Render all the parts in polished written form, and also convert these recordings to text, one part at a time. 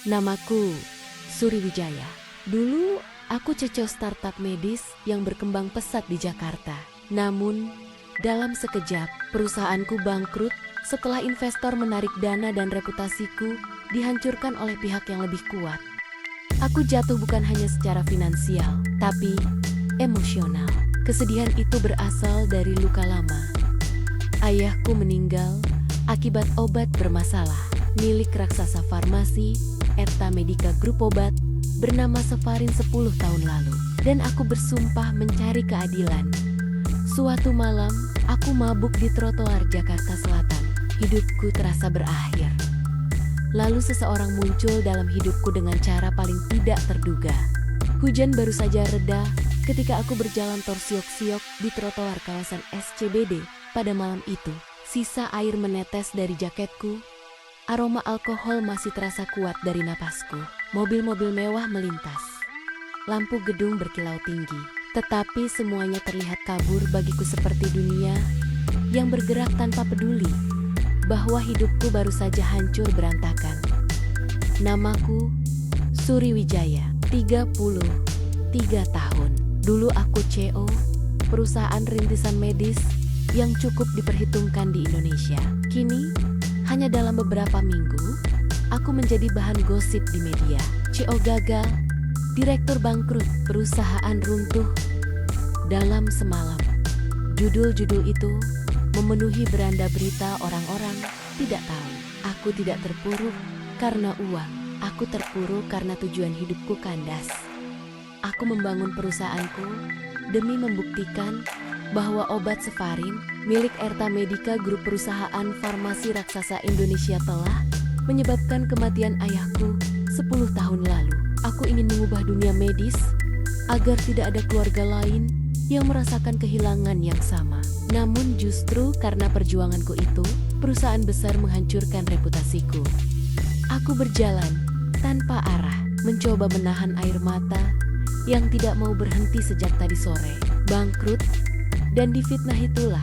Namaku Suri Wijaya. Dulu aku CEO startup medis yang berkembang pesat di Jakarta. Namun, dalam sekejap perusahaanku bangkrut setelah investor menarik dana dan reputasiku dihancurkan oleh pihak yang lebih kuat. Aku jatuh bukan hanya secara finansial, tapi emosional. Kesedihan itu berasal dari luka lama. Ayahku meninggal akibat obat bermasalah milik raksasa farmasi Erta Medica Grup Obat bernama Sefarin 10 tahun lalu. Dan aku bersumpah mencari keadilan. Suatu malam, aku mabuk di trotoar Jakarta Selatan. Hidupku terasa berakhir. Lalu seseorang muncul dalam hidupku dengan cara paling tidak terduga. Hujan baru saja reda ketika aku berjalan tersiok-siok di trotoar kawasan SCBD pada malam itu. Sisa air menetes dari jaketku. Aroma alkohol masih terasa kuat dari napasku. Mobil-mobil mewah melintas. Lampu gedung berkilau tinggi. Tetapi semuanya terlihat kabur bagiku seperti dunia yang bergerak tanpa peduli bahwa hidupku baru saja hancur berantakan. Namaku Suri Wijaya, 33 tahun. Dulu aku CEO perusahaan rintisan medis yang cukup diperhitungkan di Indonesia. Kini, hanya dalam beberapa minggu, aku menjadi bahan gosip di media. CEO gagal, direktur bangkrut, perusahaan runtuh dalam semalam. Judul-judul itu memenuhi beranda berita. Orang-orang tidak tahu. Aku tidak terpuruk karena uang. Aku terpuruk karena tujuan hidupku kandas. Aku membangun perusahaanku demi membuktikan bahwa obat Sefarin milik Erta Medica Grup perusahaan farmasi raksasa Indonesia telah menyebabkan kematian ayahku 10 tahun lalu. Aku ingin mengubah dunia medis agar tidak ada keluarga lain yang merasakan kehilangan yang sama. Namun justru karena perjuanganku itu, perusahaan besar menghancurkan reputasiku. Aku berjalan tanpa arah, mencoba menahan air mata yang tidak mau berhenti sejak tadi sore. Bangkrut dan difitnah itulah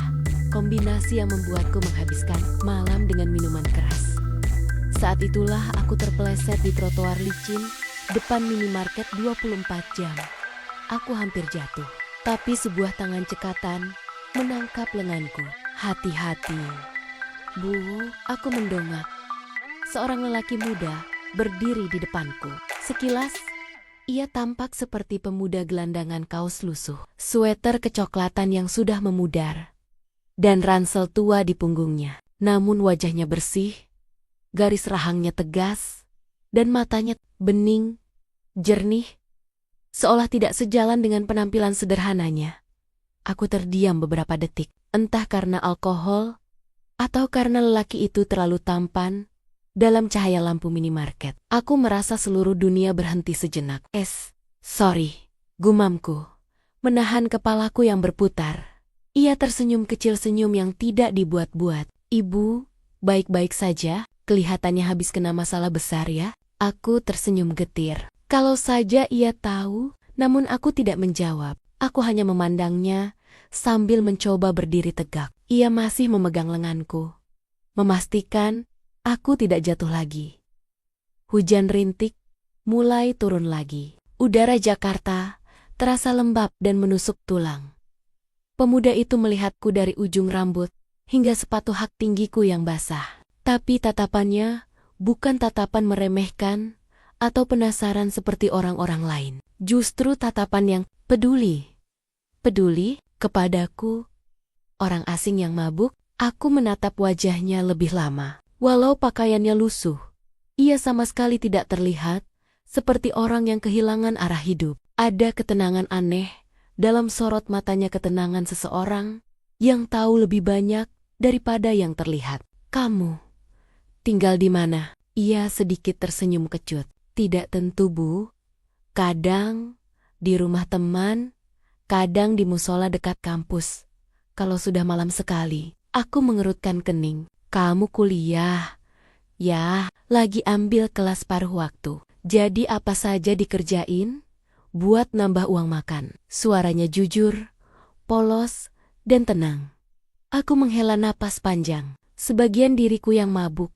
kombinasi yang membuatku menghabiskan malam dengan minuman keras. Saat itulah aku terpeleset di trotoar licin depan minimarket 24 jam. Aku hampir jatuh, tapi sebuah tangan cekatan menangkap lenganku. Hati-hati, Bu, aku mendongak. Seorang lelaki muda berdiri di depanku. Sekilas, ia tampak seperti pemuda gelandangan kaos lusuh, sweater kecoklatan yang sudah memudar, dan ransel tua di punggungnya. Namun wajahnya bersih, garis rahangnya tegas, dan matanya bening, jernih, seolah tidak sejalan dengan penampilan sederhananya. Aku terdiam beberapa detik, entah karena alkohol, atau karena lelaki itu terlalu tampan. Dalam cahaya lampu minimarket, aku merasa seluruh dunia berhenti sejenak. Sorry, gumamku, menahan kepalaku yang berputar. Ia tersenyum kecil, senyum yang tidak dibuat-buat. Ibu, baik-baik saja, kelihatannya habis kena masalah besar ya. Aku tersenyum getir. Kalau saja ia tahu, namun aku tidak menjawab. Aku hanya memandangnya sambil mencoba berdiri tegak. Ia masih memegang lenganku, memastikan aku tidak jatuh lagi. Hujan rintik mulai turun lagi. Udara Jakarta terasa lembab dan menusuk tulang. Pemuda itu melihatku dari ujung rambut hingga sepatu hak tinggiku yang basah. Tapi tatapannya bukan tatapan meremehkan atau penasaran seperti orang-orang lain. Justru tatapan yang peduli. Peduli kepadaku, orang asing yang mabuk. Aku menatap wajahnya lebih lama. Walau pakaiannya lusuh, ia sama sekali tidak terlihat seperti orang yang kehilangan arah hidup. Ada ketenangan aneh dalam sorot matanya, ketenangan seseorang yang tahu lebih banyak daripada yang terlihat. Kamu tinggal di mana? Ia sedikit tersenyum kecut. Tidak tentu, Bu. Kadang di rumah teman, kadang di musola dekat kampus. Kalau sudah malam sekali, aku mengerutkan kening. Kamu kuliah? Ya, lagi ambil kelas paruh waktu. Jadi apa saja dikerjain? Buat nambah uang makan. Suaranya jujur, polos, dan tenang. Aku menghela napas panjang. Sebagian diriku yang mabuk,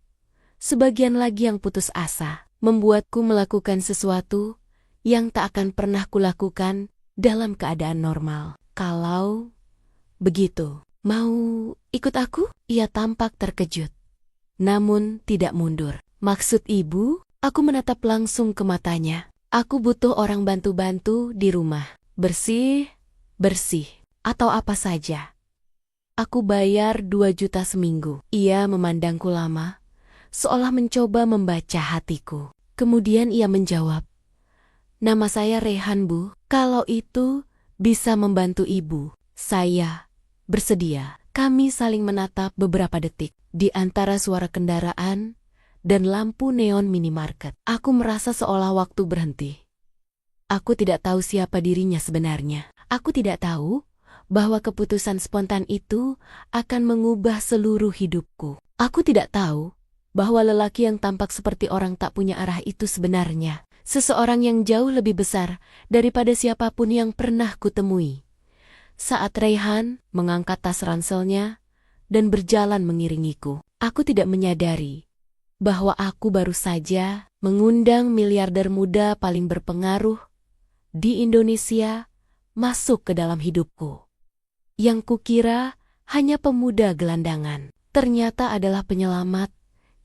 sebagian lagi yang putus asa. membuatku melakukan sesuatu yang tak akan pernah kulakukan dalam keadaan normal. Kalau begitu, mau ikut aku? Ia tampak terkejut, namun tidak mundur. Maksud ibu? Aku menatap langsung ke matanya. Aku butuh orang bantu-bantu di rumah. Bersih, atau apa saja. Aku bayar 2 juta seminggu. Ia memandangku lama, seolah mencoba membaca hatiku. Kemudian ia menjawab, "Nama saya Rehan, Bu. Kalau itu bisa membantu ibu, saya bersedia." Kami saling menatap beberapa detik. Di antara suara kendaraan dan lampu neon minimarket, aku merasa seolah waktu berhenti. Aku tidak tahu siapa dirinya sebenarnya. Aku tidak tahu bahwa keputusan spontan itu akan mengubah seluruh hidupku. Aku tidak tahu bahwa lelaki yang tampak seperti orang tak punya arah itu sebenarnya seseorang yang jauh lebih besar daripada siapapun yang pernah kutemui. Saat Rehan mengangkat tas ranselnya dan berjalan mengiringiku, aku tidak menyadari bahwa aku baru saja mengundang miliarder muda paling berpengaruh di Indonesia masuk ke dalam hidupku. Yang kukira hanya pemuda gelandangan, ternyata adalah penyelamat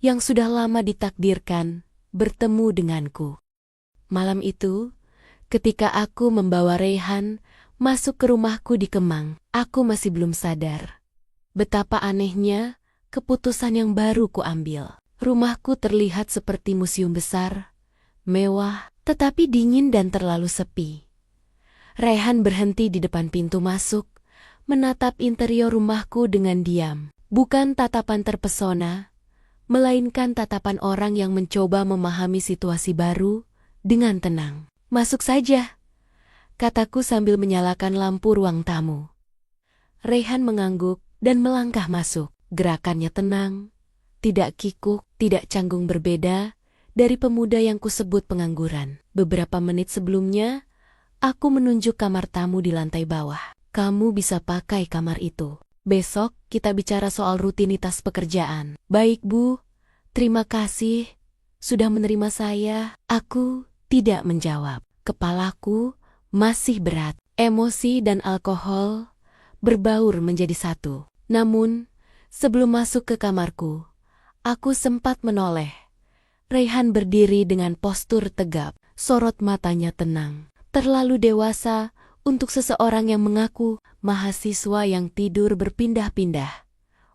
yang sudah lama ditakdirkan bertemu denganku. Malam itu, ketika aku membawa Rehan masuk ke rumahku di Kemang, aku masih belum sadar betapa anehnya keputusan yang baru kuambil. Rumahku terlihat seperti museum besar, mewah, tetapi dingin dan terlalu sepi. Rehan berhenti di depan pintu masuk, menatap interior rumahku dengan diam. Bukan tatapan terpesona, melainkan tatapan orang yang mencoba memahami situasi baru dengan tenang. "Masuk saja," kataku sambil menyalakan lampu ruang tamu. Rehan mengangguk dan melangkah masuk. Gerakannya tenang, tidak kikuk, tidak canggung, berbeda dari pemuda yang kusebut pengangguran. Beberapa menit sebelumnya, aku menunjuk kamar tamu di lantai bawah. "Kamu bisa pakai kamar itu. Besok kita bicara soal rutinitas pekerjaan." "Baik, Bu. Terima kasih sudah menerima saya." Aku tidak menjawab. Kepalaku masih berat. Emosi dan alkohol berbaur menjadi satu. Namun, sebelum masuk ke kamarku, aku sempat menoleh. Rehan berdiri dengan postur tegap, sorot matanya tenang. Terlalu dewasa untuk seseorang yang mengaku mahasiswa yang tidur berpindah-pindah.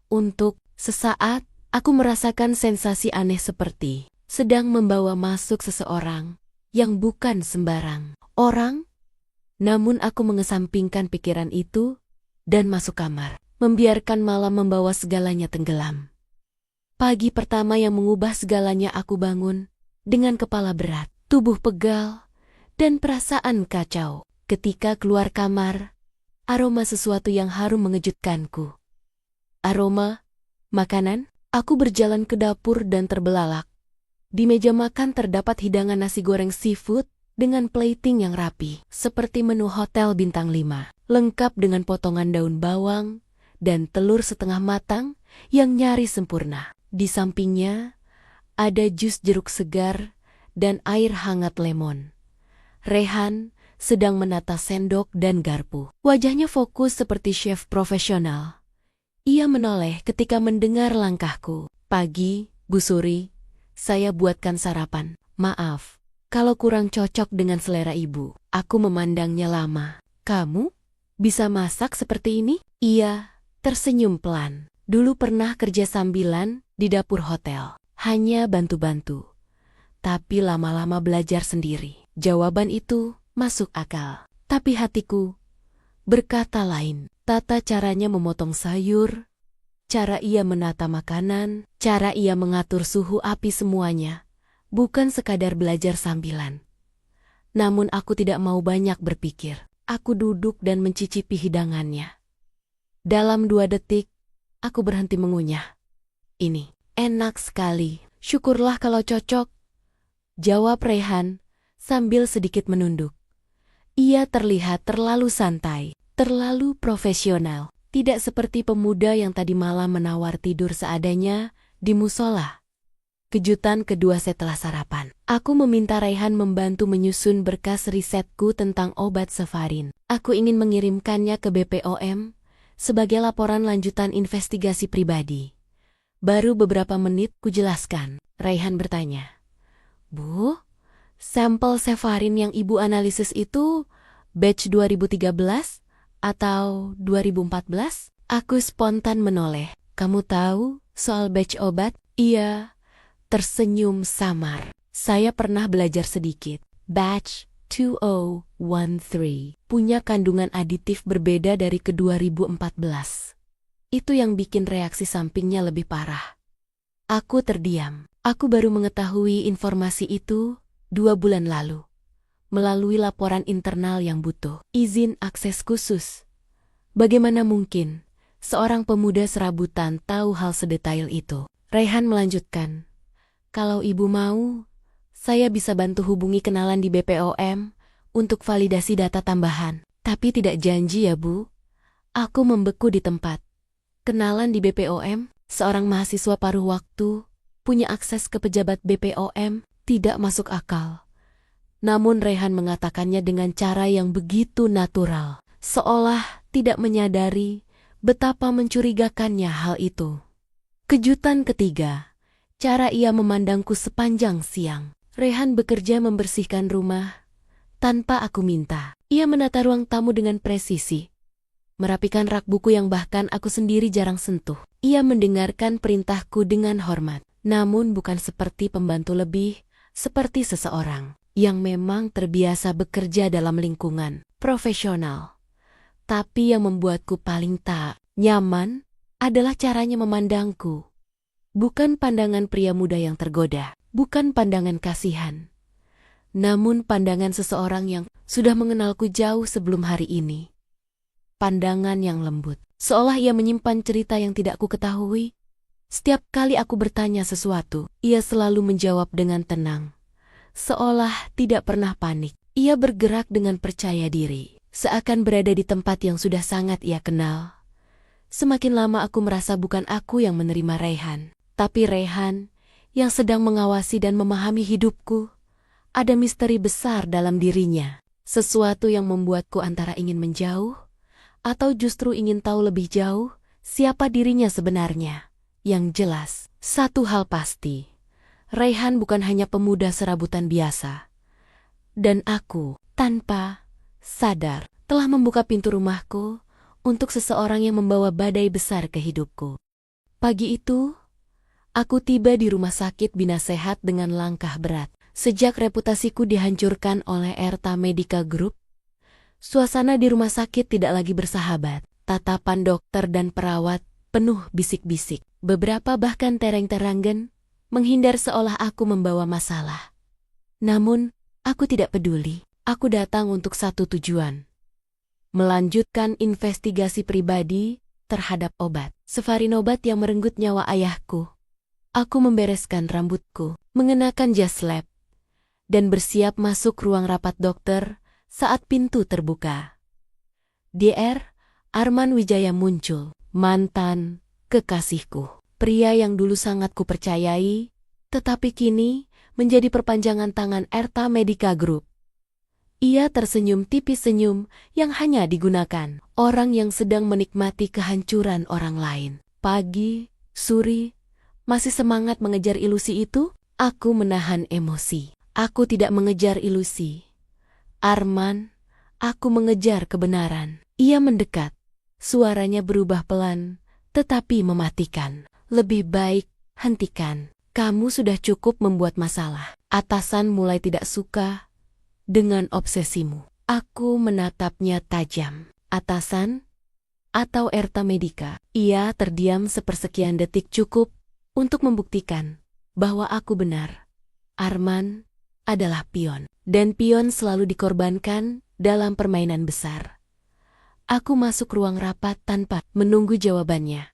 Untuk sesaat, aku merasakan sensasi aneh seperti sedang membawa masuk seseorang yang bukan sembarang orang. Namun aku mengesampingkan pikiran itu dan masuk kamar, membiarkan malam membawa segalanya tenggelam. Pagi pertama yang mengubah segalanya, aku bangun dengan kepala berat, tubuh pegal, dan perasaan kacau. Ketika keluar kamar, aroma sesuatu yang harum mengejutkanku. Aroma makanan. Aku berjalan ke dapur dan terbelalak. Di meja makan terdapat hidangan nasi goreng seafood dengan plating yang rapi, seperti menu hotel bintang 5, lengkap dengan potongan daun bawang dan telur setengah matang yang nyaris sempurna. Di sampingnya, ada jus jeruk segar dan air hangat lemon. Rehan sedang menata sendok dan garpu. Wajahnya fokus seperti chef profesional. Ia menoleh ketika mendengar langkahku. "Pagi, Bu Suri, saya buatkan sarapan. Maaf kalau kurang cocok dengan selera ibu." Aku memandangnya lama. "Kamu bisa masak seperti ini?" Ia tersenyum pelan. "Dulu pernah kerja sambilan di dapur hotel. Hanya bantu-bantu. Tapi lama-lama belajar sendiri." Jawaban itu masuk akal. Tapi hatiku berkata lain. Tata caranya memotong sayur, cara ia menata makanan, cara ia mengatur suhu api, semuanya bukan sekadar belajar sambilan. Namun aku tidak mau banyak berpikir. Aku duduk dan mencicipi hidangannya. Dalam 2 detik, aku berhenti mengunyah. "Ini enak sekali. Syukurlah kalau cocok," jawab Rehan sambil sedikit menunduk. Ia terlihat terlalu santai, terlalu profesional, tidak seperti pemuda yang tadi malam menawar tidur seadanya di musola. Kejutan kedua setelah sarapan. Aku meminta Raihan membantu menyusun berkas risetku tentang obat Sefarin. Aku ingin mengirimkannya ke BPOM sebagai laporan lanjutan investigasi pribadi. Baru beberapa menit kujelaskan. Raihan bertanya, "Bu, sampel Sefarin yang Ibu analisis itu batch 2013 atau 2014? Aku spontan menoleh. "Kamu tahu soal batch obat?" Ia tersenyum samar. "Saya pernah belajar sedikit. Batch 2013 punya kandungan aditif berbeda dari ke 2014. Itu yang bikin reaksi sampingnya lebih parah." Aku terdiam. Aku baru mengetahui informasi itu 2 bulan lalu, melalui laporan internal yang butuh izin akses khusus. Bagaimana mungkin seorang pemuda serabutan tahu hal sedetail itu? Raihan melanjutkan, "Kalau Ibu mau, saya bisa bantu hubungi kenalan di BPOM untuk validasi data tambahan. Tapi tidak janji ya, Bu." Aku membeku di tempat. Kenalan di BPOM, seorang mahasiswa paruh waktu, punya akses ke pejabat BPOM, tidak masuk akal. Namun Raihan mengatakannya dengan cara yang begitu natural, seolah tidak menyadari betapa mencurigakannya hal itu. Kejutan ketiga, cara ia memandangku sepanjang siang. Raihan bekerja membersihkan rumah tanpa aku minta. Ia menata ruang tamu dengan presisi, merapikan rak buku yang bahkan aku sendiri jarang sentuh. Ia mendengarkan perintahku dengan hormat, namun bukan seperti pembantu, lebih seperti seseorang yang memang terbiasa bekerja dalam lingkungan profesional. Tapi yang membuatku paling tak nyaman adalah caranya memandangku. Bukan pandangan pria muda yang tergoda, bukan pandangan kasihan, namun pandangan seseorang yang sudah mengenalku jauh sebelum hari ini. Pandangan yang lembut, seolah ia menyimpan cerita yang tidak ku ketahui. Setiap kali aku bertanya sesuatu, ia selalu menjawab dengan tenang, seolah tidak pernah panik. Ia bergerak dengan percaya diri, seakan berada di tempat yang sudah sangat ia kenal. Semakin lama aku merasa bukan aku yang menerima Raihan, tapi Raihan yang sedang mengawasi dan memahami hidupku. Ada misteri besar dalam dirinya, sesuatu yang membuatku antara ingin menjauh atau justru ingin tahu lebih jauh siapa dirinya sebenarnya. Yang jelas, satu hal pasti, Raihan bukan hanya pemuda serabutan biasa. Dan aku, tanpa sadar, telah membuka pintu rumahku untuk seseorang yang membawa badai besar ke hidupku. Pagi itu, aku tiba di rumah sakit Bina Sehat dengan langkah berat. Sejak reputasiku dihancurkan oleh Erta Medica Group, suasana di rumah sakit tidak lagi bersahabat. Tatapan dokter dan perawat penuh bisik-bisik. Beberapa bahkan tereng-teranggen, menghindar seolah aku membawa masalah. Namun, aku tidak peduli. Aku datang untuk satu tujuan: melanjutkan investigasi pribadi terhadap obat Sefarin, obat yang merenggut nyawa ayahku. Aku membereskan rambutku, mengenakan jas lab, dan bersiap masuk ruang rapat dokter saat pintu terbuka. Dr. Arman Wijaya muncul, mantan kekasihku. Pria yang dulu sangat kupercayai, tetapi kini menjadi perpanjangan tangan Erta Medica Group. Ia tersenyum tipis, senyum yang hanya digunakan orang yang sedang menikmati kehancuran orang lain. Pagi, Suri, masih semangat mengejar ilusi itu? Aku menahan emosi. Aku tidak mengejar ilusi, Arman, aku mengejar kebenaran. Ia mendekat. Suaranya berubah pelan, tetapi mematikan. "Lebih baik hentikan. Kamu sudah cukup membuat masalah." Atasan mulai tidak suka dengan obsesimu. Aku menatapnya tajam. Atasan? Atau Erta Medica? Ia terdiam sepersekian detik, cukup untuk membuktikan bahwa aku benar. Arman adalah pion, dan pion selalu dikorbankan dalam permainan besar. Aku masuk ruang rapat tanpa menunggu jawabannya.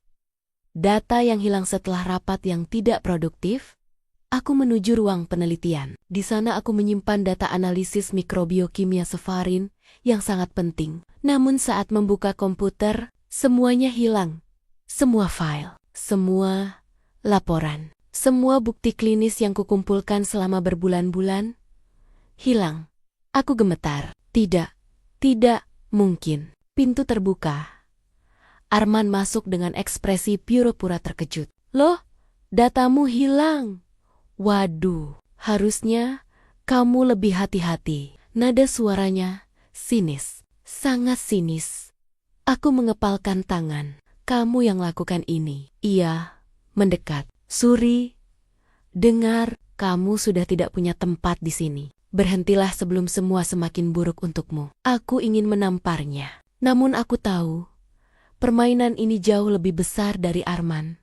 Data yang hilang setelah rapat yang tidak produktif. Aku menuju ruang penelitian. Di sana aku menyimpan data analisis mikrobiokimia Sefarin yang sangat penting. Namun saat membuka komputer, semuanya hilang. Semua file, semua laporan, Semua bukti klinis yang kukumpulkan selama berbulan-bulan hilang. Aku gemetar. Tidak mungkin. Pintu terbuka. Arman masuk dengan ekspresi pura-pura terkejut. Loh, datamu hilang. Waduh, harusnya kamu lebih hati-hati. Nada suaranya sinis, sangat sinis. Aku mengepalkan tangan. Kamu yang lakukan ini. Ia mendekat. Suri, dengar, kamu sudah tidak punya tempat di sini. Berhentilah sebelum semua semakin buruk untukmu. Aku ingin menamparnya. Namun aku tahu, permainan ini jauh lebih besar dari Arman.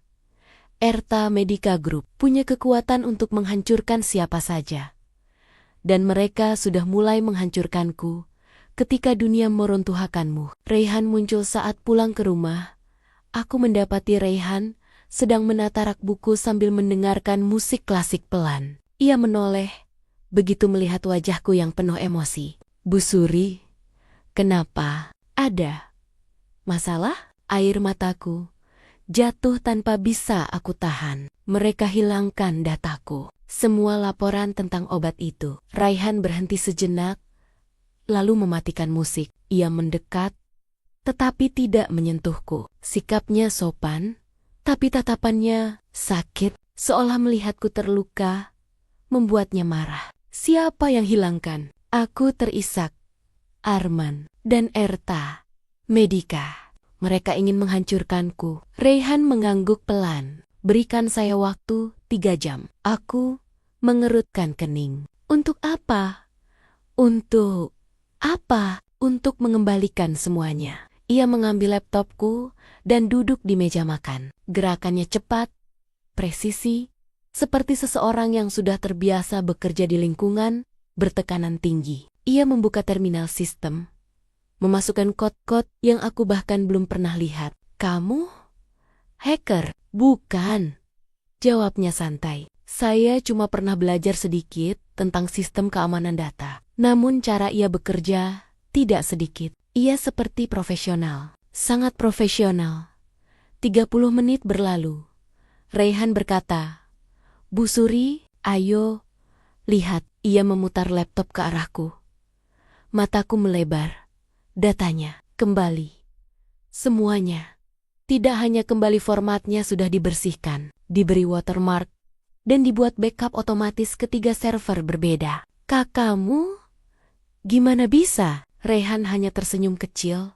Erta Medica Group punya kekuatan untuk menghancurkan siapa saja. Dan mereka sudah mulai menghancurkanku ketika dunia meruntuhkanmu. Raihan muncul saat pulang ke rumah. Aku mendapati Raihan sedang menata rak buku sambil mendengarkan musik klasik pelan. Ia menoleh, begitu melihat wajahku yang penuh emosi. Bu Suri, kenapa? Ada masalah? Air mataku jatuh tanpa bisa aku tahan. Mereka hilangkan dataku. Semua laporan tentang obat itu. Raihan berhenti sejenak, lalu mematikan musik. Ia mendekat, tetapi tidak menyentuhku. Sikapnya sopan, tapi tatapannya sakit, seolah melihatku terluka, membuatnya marah. Siapa yang hilangkan? Aku terisak. Arman dan Erta Medica. Mereka ingin menghancurkanku. Raihan mengangguk pelan. Berikan saya waktu 3 jam. Aku mengerutkan kening. Untuk apa? Untuk apa? Untuk mengembalikan semuanya. Ia mengambil laptopku dan duduk di meja makan. Gerakannya cepat, presisi, seperti seseorang yang sudah terbiasa bekerja di lingkungan bertekanan tinggi. Ia membuka terminal sistem, memasukkan kode-kode yang aku bahkan belum pernah lihat. Kamu? Hacker? Bukan. Jawabnya santai. Saya cuma pernah belajar sedikit tentang sistem keamanan data. Namun cara ia bekerja tidak sedikit. Ia seperti profesional. Sangat profesional. 30 menit berlalu. Raihan berkata, Bu Suri, ayo, lihat. Ia memutar laptop ke arahku. Mataku melebar. Datanya, kembali. Semuanya. Tidak hanya kembali formatnya sudah dibersihkan, diberi watermark, dan dibuat backup otomatis ke 3 server berbeda. Kakakmu? Gimana bisa? Raihan hanya tersenyum kecil,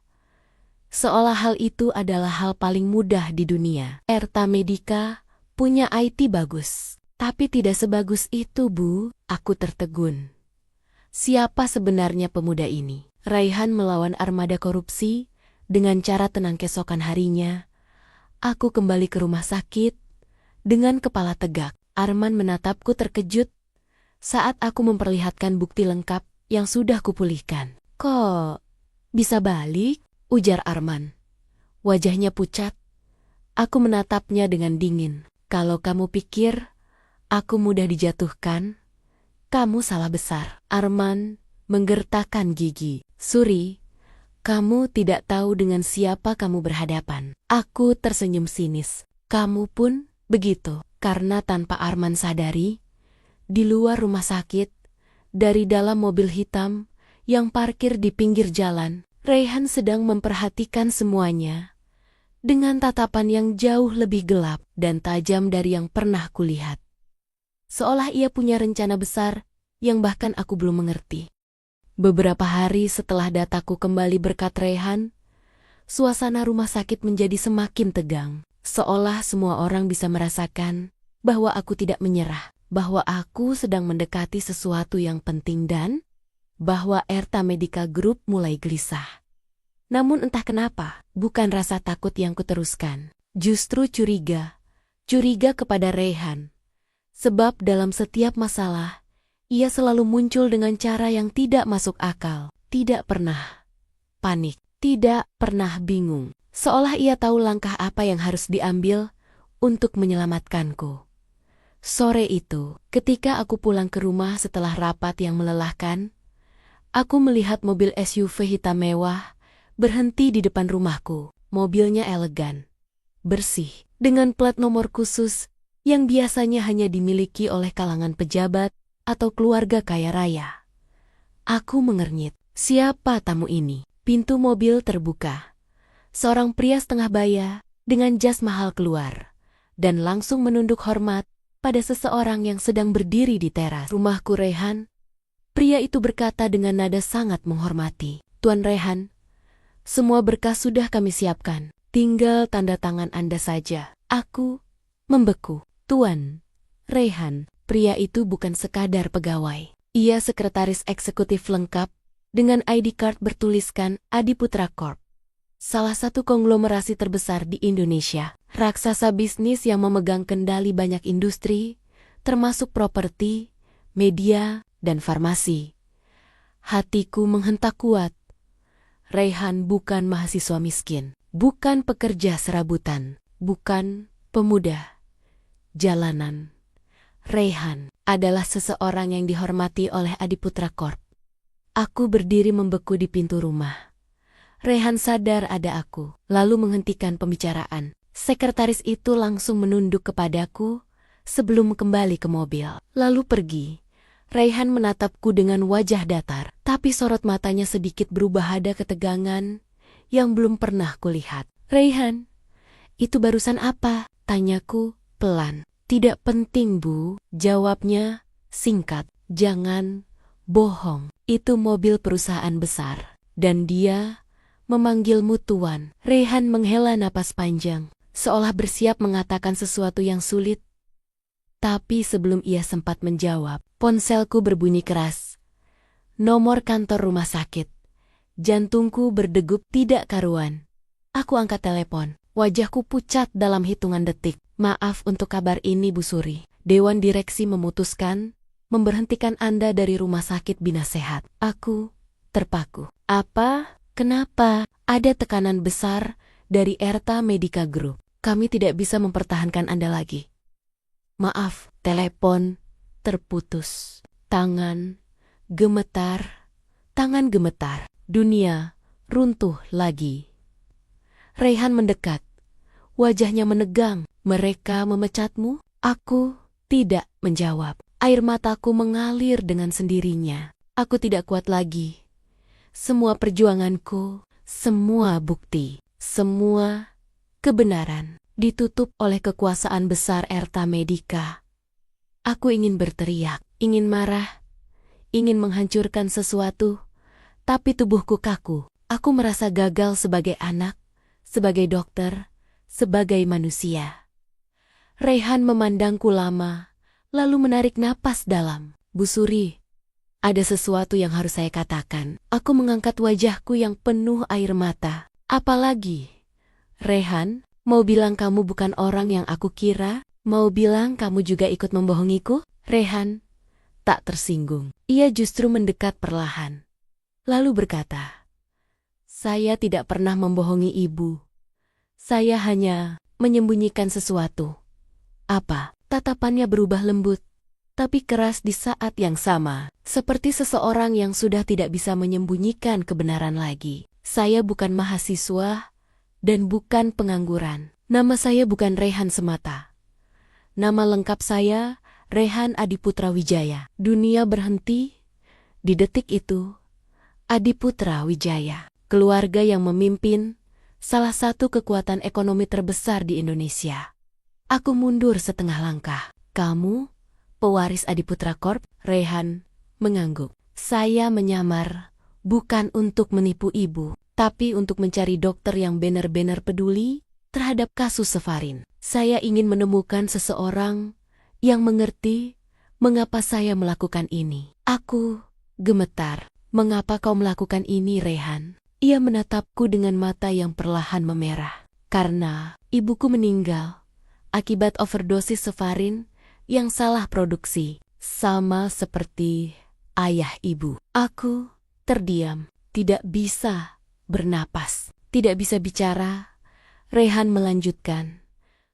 seolah hal itu adalah hal paling mudah di dunia. Erta Medica punya IT bagus, tapi tidak sebagus itu, Bu. Aku tertegun. Siapa sebenarnya pemuda ini? Raihan melawan armada korupsi dengan cara tenang. Keesokan harinya, aku kembali ke rumah sakit dengan kepala tegak. Arman menatapku terkejut saat aku memperlihatkan bukti lengkap yang sudah kupulihkan. Kok bisa balik? Ujar Arman. Wajahnya pucat. Aku menatapnya dengan dingin. Kalau kamu pikir aku mudah dijatuhkan, kamu salah besar. Arman menggertakkan gigi. Suri, kamu tidak tahu dengan siapa kamu berhadapan. Aku tersenyum sinis. Kamu pun begitu. Karena tanpa Arman sadari, di luar rumah sakit, dari dalam mobil hitam yang parkir di pinggir jalan, Raihan sedang memperhatikan semuanya dengan tatapan yang jauh lebih gelap dan tajam dari yang pernah kulihat. Seolah ia punya rencana besar yang bahkan aku belum mengerti. Beberapa hari setelah dataku kembali berkat Raihan, suasana rumah sakit menjadi semakin tegang. Seolah semua orang bisa merasakan bahwa aku tidak menyerah, bahwa aku sedang mendekati sesuatu yang penting dan bahwa Erta Medica Group mulai gelisah. Namun entah kenapa, bukan rasa takut yang kuteruskan. Justru curiga. Curiga kepada Raihan. Sebab dalam setiap masalah, ia selalu muncul dengan cara yang tidak masuk akal. Tidak pernah panik, tidak pernah bingung. Seolah ia tahu langkah apa yang harus diambil untuk menyelamatkanku. Sore itu, ketika aku pulang ke rumah setelah rapat yang melelahkan, aku melihat mobil SUV hitam mewah berhenti di depan rumahku. Mobilnya elegan, bersih, dengan plat nomor khusus yang biasanya hanya dimiliki oleh kalangan pejabat atau keluarga kaya raya. Aku mengernyit. Siapa tamu ini? Pintu mobil terbuka. Seorang pria setengah baya dengan jas mahal keluar dan langsung menunduk hormat pada seseorang yang sedang berdiri di teras rumahku, Rehan. Pria itu berkata dengan nada sangat menghormati. Tuan Rehan, semua berkas sudah kami siapkan. Tinggal tanda tangan Anda saja. Aku membeku. Tuan Rehan, pria itu bukan sekadar pegawai. Ia sekretaris eksekutif lengkap dengan ID card bertuliskan Adiputra Corp. Salah satu konglomerasi terbesar di Indonesia. Raksasa bisnis yang memegang kendali banyak industri, termasuk properti, media, dan farmasi. Hatiku menghentak kuat. Rehan bukan mahasiswa miskin, bukan pekerja serabutan, bukan pemuda jalanan. Rehan adalah seseorang yang dihormati oleh Adiputra Corp. Aku berdiri membeku di pintu rumah. Rehan sadar ada aku, lalu menghentikan pembicaraan. Sekretaris itu langsung menunduk kepadaku sebelum kembali ke mobil, lalu pergi. Rehan menatapku dengan wajah datar, tapi sorot matanya sedikit berubah ada ketegangan yang belum pernah kulihat. Rehan, itu barusan apa? Tanyaku pelan. Tidak penting, Bu. Jawabnya singkat. Jangan bohong. Itu mobil perusahaan besar. Dan dia memanggilmu Tuan. Rehan menghela napas panjang, seolah bersiap mengatakan sesuatu yang sulit. Tapi sebelum ia sempat menjawab, ponselku berbunyi keras. Nomor kantor rumah sakit. Jantungku berdegup tidak karuan. Aku angkat telepon. Wajahku pucat dalam hitungan detik. Maaf untuk kabar ini, Bu Suri. Dewan direksi memutuskan memberhentikan Anda dari rumah sakit Bina Sehat. Aku terpaku. Apa? Kenapa? Ada tekanan besar dari Erta Medica Group. Kami tidak bisa mempertahankan Anda lagi. Maaf, telepon terputus. Tangan gemetar. Dunia runtuh lagi. Rehan mendekat. Wajahnya menegang. Mereka memecatmu? Aku tidak menjawab. Air mataku mengalir dengan sendirinya. Aku tidak kuat lagi. Semua perjuanganku, semua bukti, semua kebenaran ditutup oleh kekuasaan besar Erta Medica. Aku ingin berteriak, ingin marah, ingin menghancurkan sesuatu, tapi tubuhku kaku. Aku merasa gagal sebagai anak, sebagai dokter, sebagai manusia. Rehan memandangku lama, lalu menarik napas dalam. Bu Suri, ada sesuatu yang harus saya katakan. Aku mengangkat wajahku yang penuh air mata. Apalagi? Rehan, mau bilang kamu bukan orang yang aku kira? Mau bilang kamu juga ikut membohongiku? Rehan tak tersinggung. Ia justru mendekat perlahan. Lalu berkata, saya tidak pernah membohongi ibu. Saya hanya menyembunyikan sesuatu. Apa? Tatapannya berubah lembut, tapi keras di saat yang sama, seperti seseorang yang sudah tidak bisa menyembunyikan kebenaran lagi. Saya bukan mahasiswa dan bukan pengangguran. Nama saya bukan Rehan semata. Nama lengkap saya Rehan Adiputra Wijaya. Dunia berhenti di detik itu. Adiputra Wijaya, keluarga yang memimpin salah satu kekuatan ekonomi terbesar di Indonesia. Aku mundur setengah langkah. Kamu, pewaris Adiputra Corp? Rehan mengangguk. Saya menyamar, bukan untuk menipu ibu, tapi untuk mencari dokter yang benar-benar peduli terhadap kasus Safarin. Saya ingin menemukan seseorang yang mengerti mengapa saya melakukan ini. Aku gemetar. Mengapa kau melakukan ini, Rehan? Ia menatapku dengan mata yang perlahan memerah. Karena ibuku meninggal akibat overdosis Safarin yang salah produksi, sama seperti ayah ibu. Aku terdiam, tidak bisa bernapas, tidak bisa bicara. Rehan melanjutkan.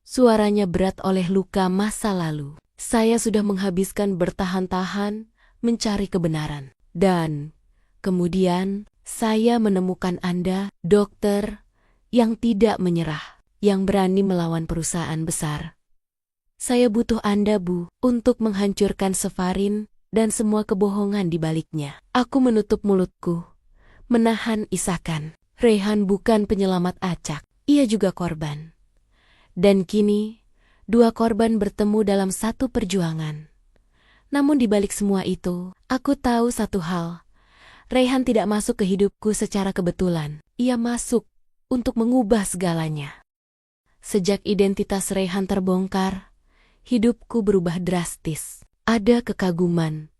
Suaranya berat oleh luka masa lalu. Saya sudah menghabiskan bertahan-tahan mencari kebenaran. Dan kemudian saya menemukan Anda, dokter, yang tidak menyerah, yang berani melawan perusahaan besar. Saya butuh Anda, Bu, untuk menghancurkan Sefarin dan semua kebohongan di baliknya. Aku menutup mulutku, menahan isakan. Raihan bukan penyelamat acak, ia juga korban. Dan kini, dua korban bertemu dalam satu perjuangan. Namun di balik semua itu, aku tahu satu hal. Raihan tidak masuk ke hidupku secara kebetulan. Ia masuk untuk mengubah segalanya. Sejak identitas Raihan terbongkar, hidupku berubah drastis. Ada kekaguman,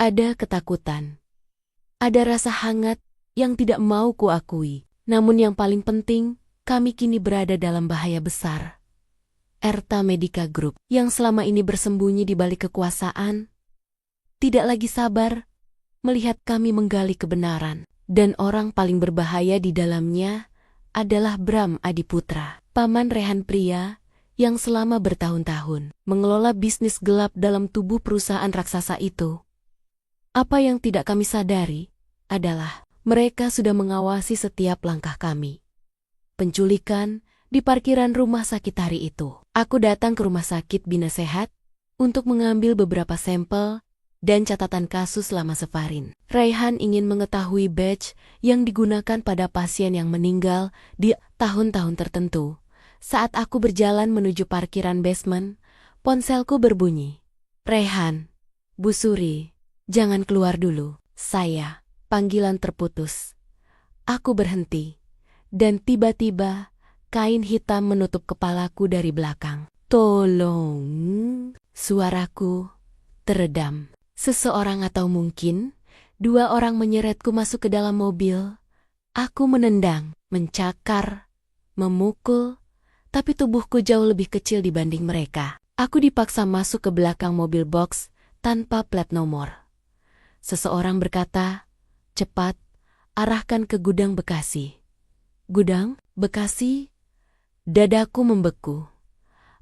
ada ketakutan, ada rasa hangat yang tidak mau kuakui. Namun yang paling penting, kami kini berada dalam bahaya besar. Erta Medica Group yang selama ini bersembunyi di balik kekuasaan, tidak lagi sabar melihat kami menggali kebenaran. Dan orang paling berbahaya di dalamnya adalah Bram Adiputra, paman Raihan pria yang selama bertahun-tahun mengelola bisnis gelap dalam tubuh perusahaan raksasa itu. Apa yang tidak kami sadari adalah mereka sudah mengawasi setiap langkah kami. Penculikan di parkiran rumah sakit hari itu. Aku datang ke rumah sakit Bina Sehat untuk mengambil beberapa sampel dan catatan kasus selama Sefarin. Raihan ingin mengetahui badge yang digunakan pada pasien yang meninggal di tahun-tahun tertentu. Saat aku berjalan menuju parkiran basement, ponselku berbunyi. Raihan, Bu Suri, jangan keluar dulu. Saya, panggilan terputus. Aku berhenti, dan tiba-tiba kain hitam menutup kepalaku dari belakang. Tolong, suaraku teredam. Seseorang atau mungkin dua orang menyeretku masuk ke dalam mobil. Aku menendang, mencakar, memukul, tapi tubuhku jauh lebih kecil dibanding mereka. Aku dipaksa masuk ke belakang mobil box tanpa plat nomor. Seseorang berkata, "Cepat, arahkan ke gudang Bekasi." Gudang Bekasi? Dadaku membeku.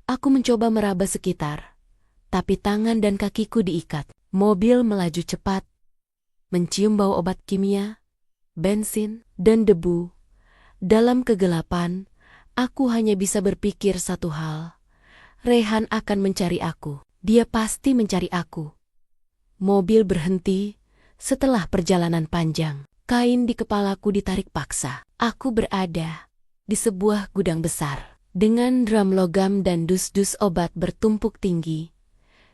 Aku mencoba meraba sekitar, tapi tangan dan kakiku diikat. Mobil melaju cepat, mencium bau obat kimia, bensin, dan debu. Dalam kegelapan, aku hanya bisa berpikir satu hal. Raihan akan mencari aku. Dia pasti mencari aku. Mobil berhenti setelah perjalanan panjang. Kain di kepalaku ditarik paksa. Aku berada di sebuah gudang besar, dengan drum logam dan dus-dus obat bertumpuk tinggi.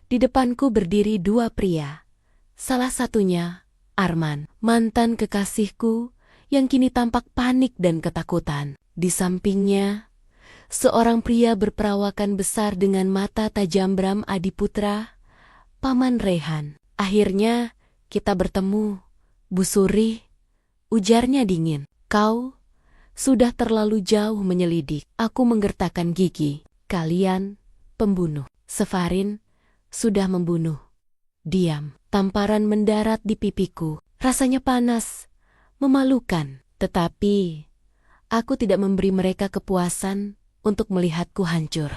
Di depanku berdiri dua pria. Salah satunya, Arman, mantan kekasihku yang kini tampak panik dan ketakutan. Di sampingnya, seorang pria berperawakan besar dengan mata tajam, Bram Adiputra, paman Raihan. Akhirnya, kita bertemu, Bu Suri, ujarnya dingin. Kau sudah terlalu jauh menyelidik. Aku menggertakkan gigi. Kalian pembunuh. Sefarin sudah membunuh. Diam. Tamparan mendarat di pipiku. Rasanya panas, memalukan. Tetapi aku tidak memberi mereka kepuasan untuk melihatku hancur.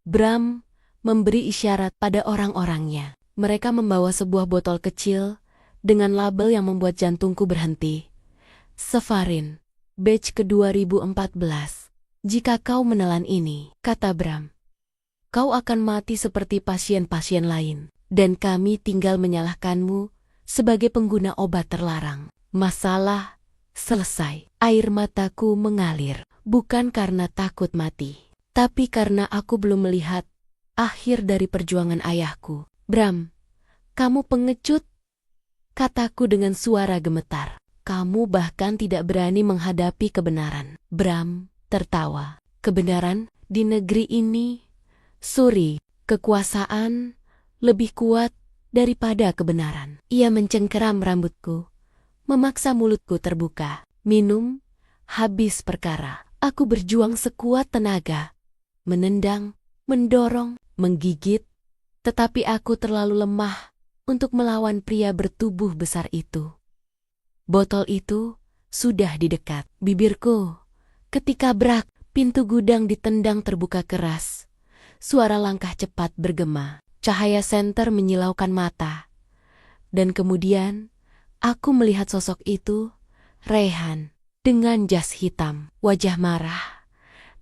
Bram memberi isyarat pada orang-orangnya. Mereka membawa sebuah botol kecil dengan label yang membuat jantungku berhenti. Sefarin, batch ke-2014. Jika kau menelan ini, kata Bram, kau akan mati seperti pasien-pasien lain, dan kami tinggal menyalahkanmu sebagai pengguna obat terlarang. Masalah selesai. Air mataku mengalir, bukan karena takut mati, tapi karena aku belum melihat akhir dari perjuangan ayahku. Bram, kamu pengecut, kataku dengan suara gemetar. Kamu bahkan tidak berani menghadapi kebenaran. Bram tertawa. Kebenaran di negeri ini, Suri, kekuasaan lebih kuat daripada kebenaran. Ia mencengkeram rambutku, memaksa mulutku terbuka. Minum, habis perkara. Aku berjuang sekuat tenaga, menendang, mendorong, menggigit, tetapi aku terlalu lemah untuk melawan pria bertubuh besar itu. Botol itu sudah di dekat bibirku. Ketika brak, pintu gudang ditendang terbuka keras. Suara langkah cepat bergema. Cahaya senter menyilaukan mata. Dan kemudian, aku melihat sosok itu, Raihan, dengan jas hitam, wajah marah,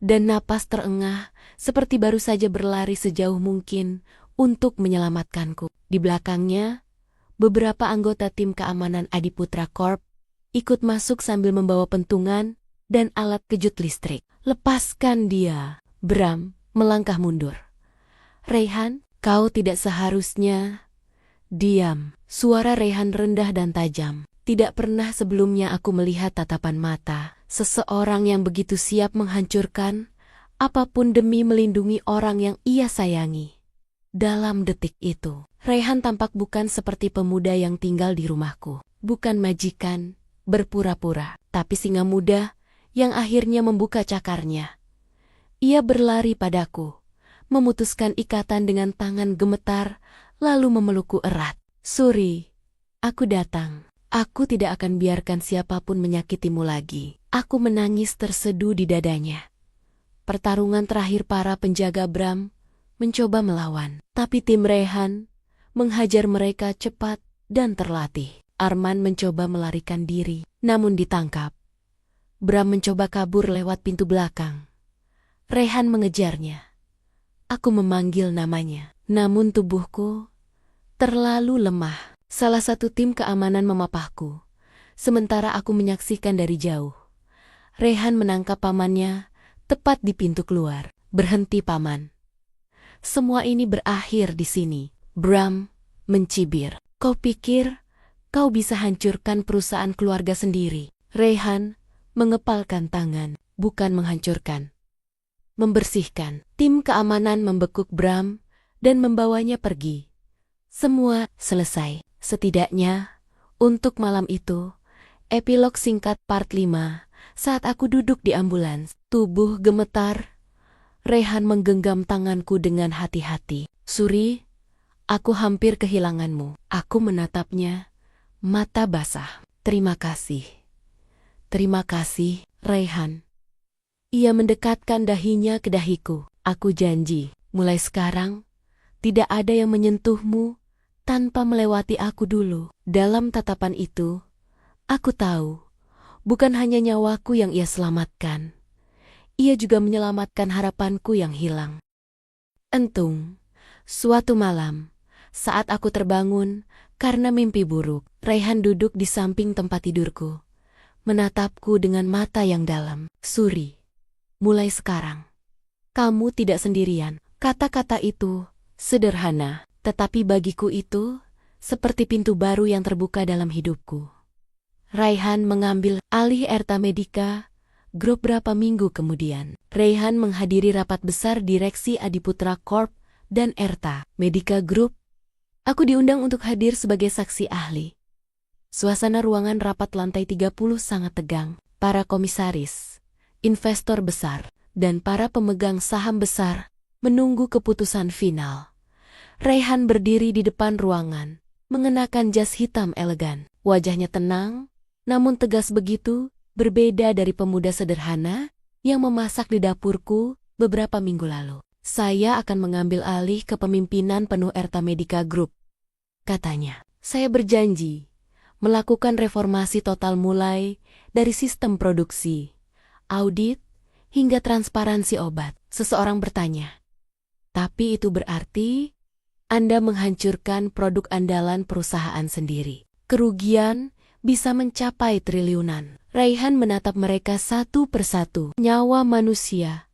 dan napas terengah seperti baru saja berlari sejauh mungkin untuk menyelamatkanku. Di belakangnya, beberapa anggota tim keamanan Adiputra Corp ikut masuk sambil membawa pentungan dan alat kejut listrik. Lepaskan dia. Bram melangkah mundur. Raihan, kau tidak seharusnya. Diam. Suara Raihan rendah dan tajam. Tidak pernah sebelumnya aku melihat tatapan mata seseorang yang begitu siap menghancurkan apapun demi melindungi orang yang ia sayangi. Dalam detik itu, Raihan tampak bukan seperti pemuda yang tinggal di rumahku. Bukan majikan, berpura-pura, tapi singa muda yang akhirnya membuka cakarnya. Ia berlari padaku, memutuskan ikatan dengan tangan gemetar, lalu memelukku erat. Suri, aku datang. Aku tidak akan biarkan siapapun menyakitimu lagi. Aku menangis terseduh di dadanya. Pertarungan terakhir para penjaga Bram mencoba melawan, tapi tim Raihan menghajar mereka cepat dan terlatih. Arman mencoba melarikan diri, namun ditangkap. Bram mencoba kabur lewat pintu belakang. Raihan mengejarnya. Aku memanggil namanya, namun tubuhku terlalu lemah. Salah satu tim keamanan memapahku, sementara aku menyaksikan dari jauh. Raihan menangkap pamannya tepat di pintu keluar. Berhenti, paman. Semua ini berakhir di sini. Bram mencibir. Kau pikir kau bisa hancurkan perusahaan keluarga sendiri? Raihan mengepalkan tangan, bukan menghancurkan. Membersihkan. Tim keamanan membekuk Bram dan membawanya pergi. Semua selesai. Setidaknya, untuk malam itu, epilog singkat part 5, saat aku duduk di ambulans, tubuh gemetar, Raihan menggenggam tanganku dengan hati-hati. Suri, aku hampir kehilanganmu. Aku menatapnya, mata basah. Terima kasih. Terima kasih, Raihan. Ia mendekatkan dahinya ke dahiku. Aku janji, mulai sekarang, tidak ada yang menyentuhmu tanpa melewati aku dulu. Dalam tatapan itu, aku tahu, bukan hanya nyawaku yang ia selamatkan. Ia juga menyelamatkan harapanku yang hilang. Entung, suatu malam, saat aku terbangun karena mimpi buruk, Raihan duduk di samping tempat tidurku, menatapku dengan mata yang dalam. Suri, mulai sekarang, kamu tidak sendirian. Kata-kata itu sederhana, tetapi bagiku itu seperti pintu baru yang terbuka dalam hidupku. Raihan mengambil alih Erta Medica Group berapa minggu kemudian. Raihan menghadiri rapat besar direksi Adiputra Corp dan Erta Medica Group. Aku diundang untuk hadir sebagai saksi ahli. Suasana ruangan rapat lantai 30 sangat tegang. Para komisaris, investor besar, dan para pemegang saham besar menunggu keputusan final. Raihan berdiri di depan ruangan, mengenakan jas hitam elegan. Wajahnya tenang, namun tegas begitu, berbeda dari pemuda sederhana yang memasak di dapurku beberapa minggu lalu. Saya akan mengambil alih kepemimpinan penuh Erta Medica Group, katanya. Saya berjanji melakukan reformasi total mulai dari sistem produksi, audit, hingga transparansi obat. Seseorang bertanya, tapi itu berarti Anda menghancurkan produk andalan perusahaan sendiri. Kerugian bisa mencapai triliunan. Raihan menatap mereka satu persatu. Nyawa manusia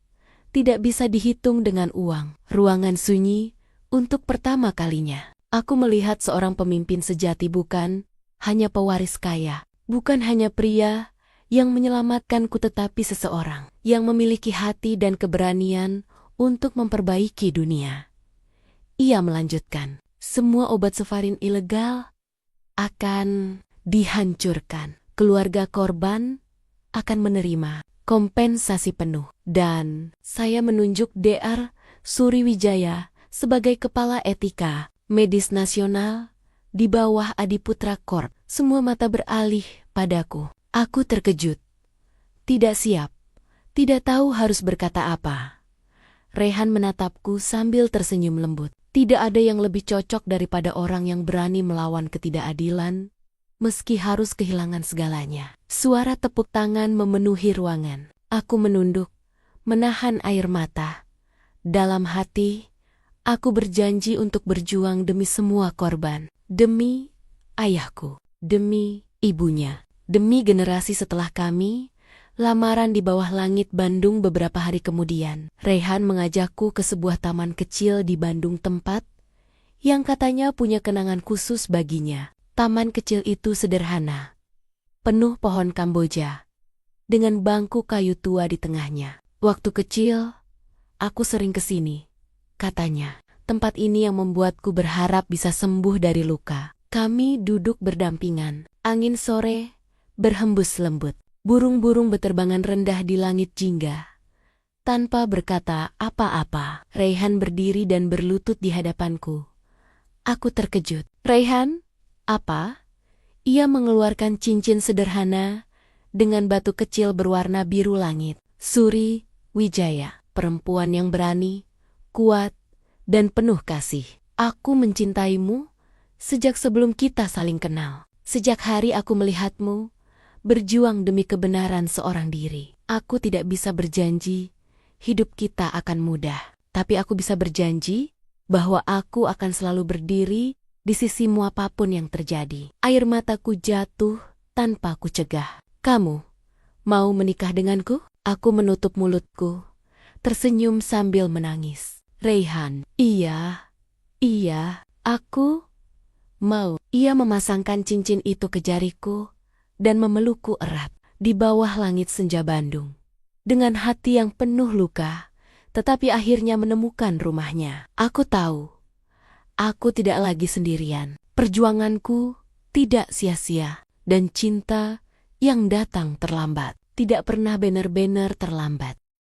tidak bisa dihitung dengan uang. Ruangan sunyi untuk pertama kalinya. Aku melihat seorang pemimpin sejati, bukan hanya pewaris kaya. Bukan hanya pria yang menyelamatkanku, tetapi seseorang yang memiliki hati dan keberanian untuk memperbaiki dunia. Ia melanjutkan, semua obat Sefarin ilegal akan dihancurkan. Keluarga korban akan menerima kompensasi penuh. Dan saya menunjuk Dr. Suriwijaya sebagai Kepala Etika Medis Nasional di bawah Adiputra Corp. Semua mata beralih padaku. Aku terkejut. Tidak siap. Tidak tahu harus berkata apa. Raihan menatapku sambil tersenyum lembut. Tidak ada yang lebih cocok daripada orang yang berani melawan ketidakadilan, meski harus kehilangan segalanya. Suara tepuk tangan memenuhi ruangan. Aku menunduk, menahan air mata, Dalam hati, aku berjanji untuk berjuang demi semua korban. Demi ayahku, demi ibunya, demi generasi setelah kami. Lamaran di bawah langit Bandung beberapa hari kemudian. Raihan mengajakku ke sebuah taman kecil di Bandung, tempat yang katanya punya kenangan khusus baginya. Taman kecil itu sederhana, penuh pohon kamboja, dengan bangku kayu tua di tengahnya. Waktu kecil, aku sering ke sini, katanya. Tempat ini yang membuatku berharap bisa sembuh dari luka. Kami duduk berdampingan. Angin sore berhembus lembut. Burung-burung beterbangan rendah di langit jingga. Tanpa berkata apa-apa, Raihan berdiri dan berlutut di hadapanku. Aku terkejut. Raihan, apa? Ia mengeluarkan cincin sederhana dengan batu kecil berwarna biru langit. Suri Wijaya, perempuan yang berani, kuat, dan penuh kasih. Aku mencintaimu sejak sebelum kita saling kenal. Sejak hari aku melihatmu berjuang demi kebenaran seorang diri. Aku tidak bisa berjanji hidup kita akan mudah, tapi aku bisa berjanji bahwa aku akan selalu berdiri di sisimu apapun yang terjadi. Air mataku jatuh tanpa ku cegah. Kamu mau menikah denganku? Aku menutup mulutku, tersenyum sambil menangis. Raihan, iya, aku mau. Ia memasangkan cincin itu ke jariku dan memelukku erat di bawah langit senja Bandung. Dengan hati yang penuh luka, tetapi akhirnya menemukan rumahnya. Aku tahu, aku tidak lagi sendirian. Perjuanganku tidak sia-sia, dan cinta yang datang terlambat tidak pernah benar-benar terlambat.